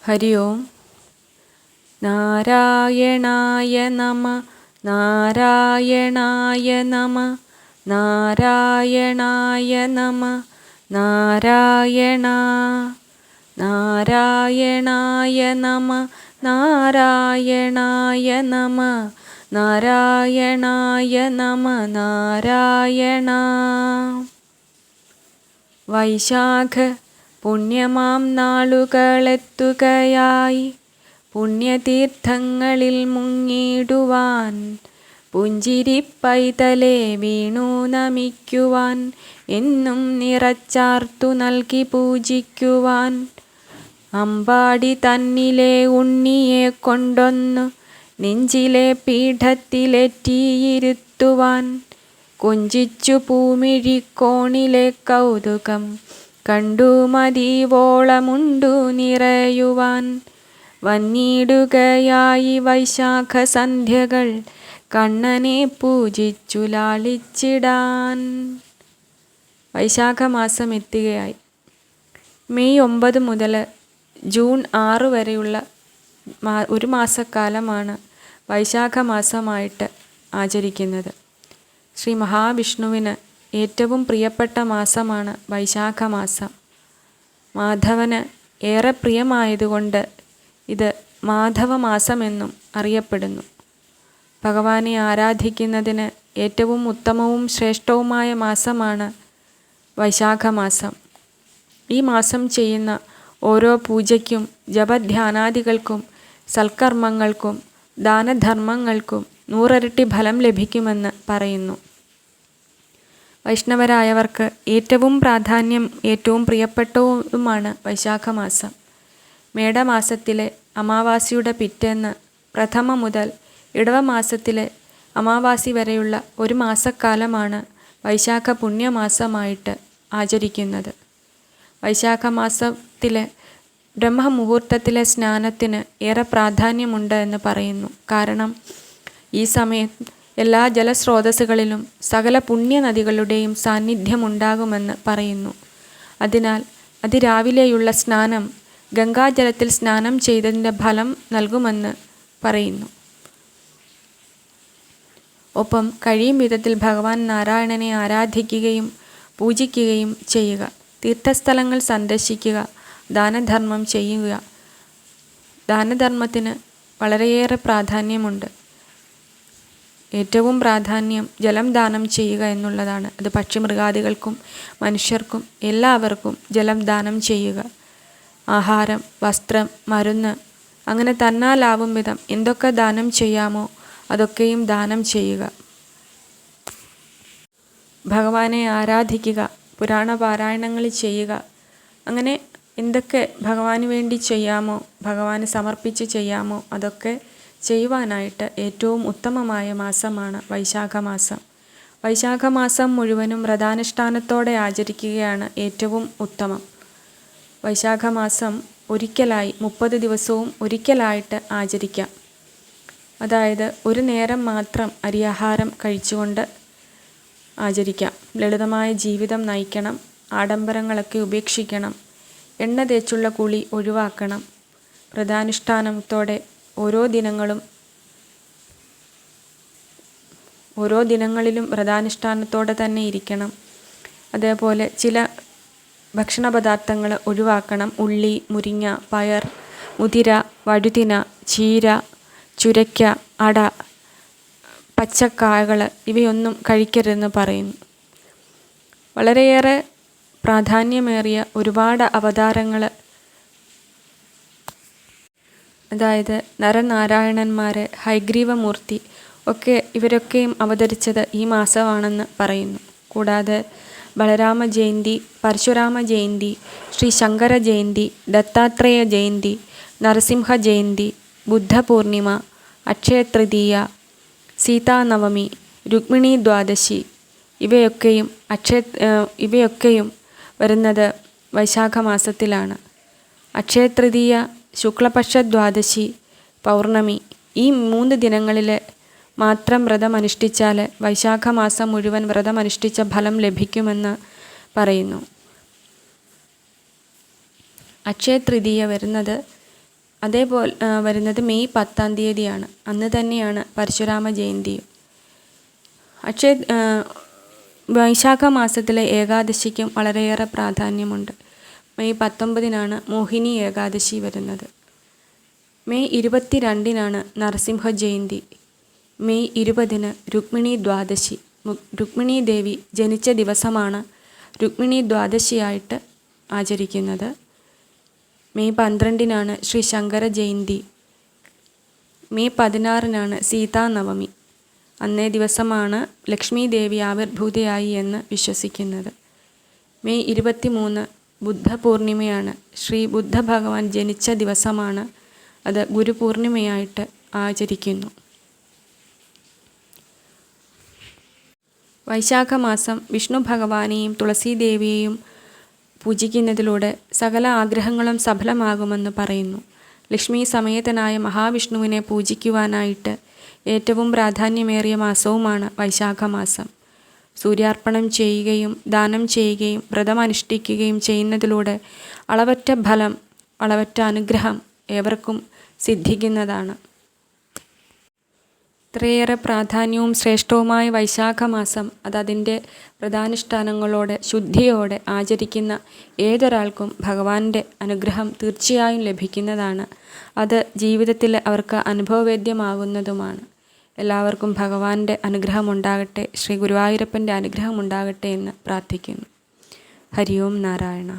ഹരി ഓം. നാരായണായ നമ നാരായണായ നമ നാരായണായ നമ നാരായണ നാരായണായ നമ നാരായണായ നമ നാരായണായ നമ നാരായണ. വൈശാഖ പുണ്യമാം നാളുകളെത്തുകയായി, പുണ്യതീർത്ഥങ്ങളിൽ മുങ്ങിടുവാൻ, പുഞ്ചിരിപ്പൈതലെ വീണു നമിക്കുവാൻ, എന്നും നിറച്ചാർത്തു നൽകി പൂജിക്കുവാൻ, അമ്പാടി തന്നിലെ ഉണ്ണിയെ കൊണ്ടൊന്നു നെഞ്ചിലെ പീഠത്തിലേറ്റിയിരുത്തുവാൻ, കൊഞ്ചിച്ചു പൂമിഴിക്കോണിലെ കൗതുകം കണ്ടു മതിവോളമുണ്ടു നിറയുവാൻ, വന്നിടുകയായി വൈശാഖ സന്ധ്യകൾ കണ്ണനെ പൂജിച്ചു ലാളിച്ചിടാൻ. വൈശാഖ മാസം എത്തുകയായി. മെയ് 9 മുതൽ ജൂൺ 6 വരെയുള്ള ഒരു മാസക്കാലമാണ് വൈശാഖ മാസമായിട്ട് ആചരിക്കുന്നത്. ശ്രീ മഹാവിഷ്ണുവിന് ഏറ്റവും പ്രിയപ്പെട്ട മാസമാണ് വൈശാഖ മാസം. മാധവന് ഏറെ പ്രിയമായതുകൊണ്ട് ഇത് മാധവ മാസമെന്നും അറിയപ്പെടുന്നു. ഭഗവാനെ ആരാധിക്കുന്നതിന് ഏറ്റവും ഉത്തമവും ശ്രേഷ്ഠവുമായ മാസമാണ് വൈശാഖ മാസം. ഈ മാസം ചെയ്യുന്ന ഓരോ പൂജയ്ക്കും ജപധ്യാനാദികൾക്കും സൽക്കർമ്മങ്ങൾക്കും ദാനധർമ്മങ്ങൾക്കും 100 ഇരട്ടി ഫലം ലഭിക്കുമെന്ന് പറയുന്നു. വൈഷ്ണവരായവർക്ക് ഏറ്റവും പ്രാധാന്യം ഏറ്റവും പ്രിയപ്പെട്ടതുമാണ് വൈശാഖ മാസം. മേടമാസത്തിലെ അമാവാസിയുടെ പിറ്റേന്ന് പ്രഥമ മുതൽ ഇടവമാസത്തിലെ അമാവാസി വരെയുള്ള ഒരു മാസക്കാലമാണ് വൈശാഖ പുണ്യമാസമായിട്ട് ആചരിക്കുന്നത്. വൈശാഖ മാസത്തിലെ ബ്രഹ്മമുഹൂർത്തത്തിലെ സ്നാനത്തിന് ഏറെ പ്രാധാന്യമുണ്ട് എന്ന് പറയുന്നു. കാരണം ഈ സമയം എല്ലാ ജലസ്രോതസ്സുകളിലും സകല പുണ്യനദികളുടെയും സാന്നിധ്യമുണ്ടാകുമെന്ന് പറയുന്നു. അതിനാൽ അതിരാവിലെയുള്ള സ്നാനം ഗംഗാജലത്തിൽ സ്നാനം ചെയ്തതിൻ്റെ ഫലം നൽകുമെന്ന് പറയുന്നു. ഒപ്പം കഴിയും വിധത്തിൽ ഭഗവാൻ നാരായണനെ ആരാധിക്കുകയും പൂജിക്കുകയും ചെയ്യുക, തീർത്ഥസ്ഥലങ്ങൾ സന്ദർശിക്കുക, ദാനധർമ്മം ചെയ്യുക. ദാനധർമ്മത്തിന് വളരെയേറെ പ്രാധാന്യമുണ്ട്. ഏറ്റവും പ്രാധാന്യം ജലം ദാനം ചെയ്യുക എന്നുള്ളതാണ്. അത് പക്ഷിമൃഗാദികൾക്കും മനുഷ്യർക്കും എല്ലാവർക്കും ജലം ദാനം ചെയ്യുക. ആഹാരം, വസ്ത്രം, മരുന്ന്, അങ്ങനെ തന്നാലാവും വിധം എന്തൊക്കെ ദാനം ചെയ്യാമോ അതൊക്കെയും ദാനം ചെയ്യുക. ഭഗവാനെ ആരാധിക്കുക, പുരാണ പാരായണങ്ങൾ ചെയ്യുക. അങ്ങനെ എന്തൊക്കെ ഭഗവാന് വേണ്ടി ചെയ്യാമോ, ഭഗവാന് സമർപ്പിച്ച് ചെയ്യാമോ അതൊക്കെ ചെയ്യുവാനായിട്ട് ഏറ്റവും ഉത്തമമായ മാസമാണ് വൈശാഖ മാസം. വൈശാഖ മാസം മുഴുവനും വ്രതാനുഷ്ഠാനത്തോടെ ആചരിക്കുകയാണ് ഏറ്റവും ഉത്തമം. വൈശാഖ മാസം ഒരിക്കലായി 30 ദിവസവും ഒരിക്കലായിട്ട് ആചരിക്കാം. അതായത് ഒരു നേരം മാത്രം അരിയാഹാരം കഴിച്ചുകൊണ്ട് ആചരിക്കാം. ലളിതമായ ജീവിതം നയിക്കണം. ആഡംബരങ്ങളൊക്കെ ഉപേക്ഷിക്കണം. എണ്ണ തേച്ചുള്ള കുളി ഒഴിവാക്കണം. വ്രതാനുഷ്ഠാനത്തോടെ ഓരോ ദിനങ്ങളിലും വ്രതാനുഷ്ഠാനത്തോടെ തന്നെ ഇരിക്കണം. അതേപോലെ ചില ഭക്ഷണ പദാർത്ഥങ്ങൾ ഒഴിവാക്കണം. ഉള്ളി, മുരിങ്ങ, പയർ, മുതിര, വഴുതിന, ചീര, ചുരയ്ക്ക, അട, പച്ചക്കായകൾ ഇവയൊന്നും കഴിക്കരുതെന്ന് പറയുന്നു. വളരെയേറെ പ്രാധാന്യമേറിയ ഒരുപാട് അവതാരങ്ങൾ, അതായത് നരനാരായണന്മാർ, ഹയഗ്രീവമൂർത്തി ഒക്കെ ഇവരൊക്കെയും അവതരിച്ചത് ഈ മാസമാണെന്ന് പറയുന്നു. കൂടാതെ ബലരാമ ജയന്തി, പരശുരാമ ജയന്തി, ശ്രീ ശങ്കര ജയന്തി, ദത്താത്രേയ ജയന്തി, നരസിംഹ ജയന്തി, ബുദ്ധപൂർണിമ, അക്ഷയതൃതീയ, സീതാനവമി, രുക്മിണി ദ്വാദശി ഇവയൊക്കെയും വരുന്നത് വൈശാഖ മാസത്തിലാണ്. അക്ഷയതൃതീയ, ശുക്ലപക്ഷ ദ്വാദശി, പൗർണമി ഈ 3 ദിനങ്ങളിൽ മാത്രം വ്രതമനുഷ്ഠിച്ചാൽ വൈശാഖ മാസം മുഴുവൻ വ്രതമനുഷ്ഠിച്ച ഫലം ലഭിക്കുമെന്ന് പറയുന്നു. അക്ഷയതൃതീയ വരുന്നത് അതേപോലെ വരുന്നത് മെയ് 10-ാം തീയതിയാണ്. അന്ന് തന്നെയാണ് പരശുരാമ ജയന്തിയും. വൈശാഖ മാസത്തിലെ ഏകാദശിക്കും വളരെയേറെ പ്രാധാന്യമുണ്ട്. മെയ് 19-നാണ് മോഹിനി ഏകാദശി വരുന്നത്. മെയ് 22-നാണ് നരസിംഹ ജയന്തി. മെയ് 20-ന് രുക്മിണി ദ്വാദശി. രുക്മിണി ദേവി ജനിച്ച ദിവസമാണ് രുക്മിണി ദ്വാദശിയായിട്ട് ആചരിക്കുന്നത്. മെയ് 12-നാണ് ശ്രീ ശങ്കര ജയന്തി. മെയ് 16-നാണ് സീതാനവമി. അന്നേ ദിവസമാണ് ലക്ഷ്മി ദേവി ആവിർഭൂതയായി എന്ന് വിശ്വസിക്കുന്നത്. മെയ് 23 ബുദ്ധപൂർണിമയാണ്. ശ്രീ ബുദ്ധ ഭഗവാൻ ജനിച്ച ദിവസമാണ്. അത് ഗുരുപൂർണിമയായിട്ട് ആചരിക്കുന്നു. വൈശാഖ മാസം വിഷ്ണു ഭഗവാനെയും തുളസീദേവിയെയും പൂജിക്കുന്നതിലൂടെ സകല ആഗ്രഹങ്ങളും സഫലമാകുമെന്ന് പറയുന്നു. ലക്ഷ്മി സമേതനായ മഹാവിഷ്ണുവിനെ പൂജിക്കുവാനായിട്ട് ഏറ്റവും പ്രാധാന്യമേറിയ മാസവുമാണ് വൈശാഖ മാസം. സൂര്യാർപ്പണം ചെയ്യുകയും ദാനം ചെയ്യുകയും വ്രതമനുഷ്ഠിക്കുകയും ചെയ്യുന്നതിലൂടെ അളവറ്റ ഫലം, അളവറ്റ അനുഗ്രഹം ഏവർക്കും സിദ്ധിക്കുന്നതാണ്. ഇത്രയേറെ പ്രാധാന്യവും ശ്രേഷ്ഠവുമായ വൈശാഖ മാസം അതിൻ്റെ വ്രതാനുഷ്ഠാനങ്ങളോടെ ശുദ്ധിയോടെ ആചരിക്കുന്ന ഏതൊരാൾക്കും ഭഗവാന്റെ അനുഗ്രഹം തീർച്ചയായും ലഭിക്കുന്നതാണ്. അത് ജീവിതത്തിൽ അവർക്ക് അനുഭവവേദ്യമാകുന്നതുമാണ്. എല്ലാവർക്കും ഭഗവാന്റെ അനുഗ്രഹം ഉണ്ടാകട്ടെ, ശ്രീ ഗുരുവായൂരപ്പൻ്റെ അനുഗ്രഹം ഉണ്ടാകട്ടെ എന്ന് പ്രാർത്ഥിക്കുന്നു. ഹരി ഓം നാരായണ.